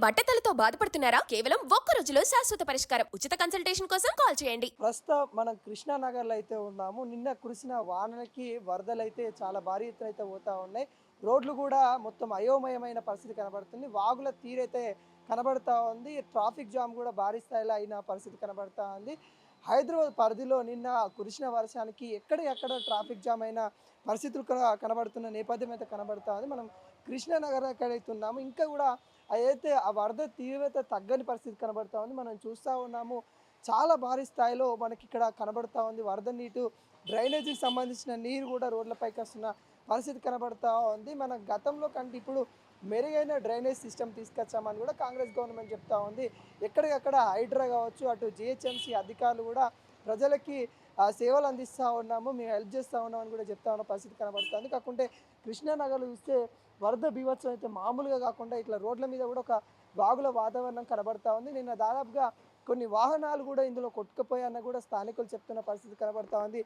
బట్టతలతో బాధపడుతున్నారా? కేవలం ఒక్క రోజులో శాశ్వత పరిష్కారం. ఉచిత కన్సల్టేషన్ కోసం కాల్ చేయండి. ప్రస్తుతం మనం కృష్ణానగర్లో అయితే ఉన్నాము. నిన్న కురిసిన వానలకి వరదలైతే చాలా భారీ ఎత్తున అయితే పోతా ఉన్నాయి. రోడ్లు కూడా మొత్తం అయోమయమైన పరిస్థితి కనబడుతుంది. వాగుల తీరైతే కనబడతా ఉంది. ట్రాఫిక్ జామ్ కూడా భారీ స్థాయిలో అయిన పరిస్థితి కనబడతా ఉంది. హైదరాబాద్ పరిధిలో నిన్న కురిసిన వర్షానికి ఎక్కడ ట్రాఫిక్ జామ్ అయిన పరిస్థితులు కనబడుతున్న నేపథ్యం అయితే కనబడతా ఉంది. మనం కృష్ణానగర్ ఎక్కడైతే ఉన్నాము ఇంకా కూడా అయితే ఆ వరద తీవ్రత తగ్గని పరిస్థితి కనబడతా ఉంది. మనం చూస్తూ ఉన్నాము చాలా భారీ స్థాయిలో మనకి ఇక్కడ కనబడతా ఉంది. వరద నీటు డ్రైనేజీకి సంబంధించిన నీరు కూడా రోడ్లపైకి వస్తున్న పరిస్థితి కనబడతా ఉంది. మన గతంలో కంటే ఇప్పుడు మెరుగైన డ్రైనేజ్ సిస్టమ్ తీసుకొచ్చామని కూడా కాంగ్రెస్ గవర్నమెంట్ చెప్తా ఉంది. ఎక్కడికక్కడ హైడ్రా కావచ్చు, అటు జిహెచ్ఎంసీ అధికారులు కూడా ప్రజలకి సేవలు అందిస్తూ ఉన్నాము, మేము హెల్ప్ చేస్తూ ఉన్నామని కూడా చెప్తా ఉన్న పరిస్థితి కనబడుతుంది. కాకుంటే కృష్ణానగర్లో చూస్తే వరద బీభత్సం అయితే మామూలుగా కాకుండా ఇట్లా రోడ్ల మీద కూడా ఒక వాగుల వాతావరణం కనబడతా ఉంది. నిన్న దాదాపుగా కొన్ని వాహనాలు కూడా ఇందులో కొట్టుకుపోయాయన్న కూడా స్థానికులు చెప్తున్న పరిస్థితి కనబడతా ఉంది.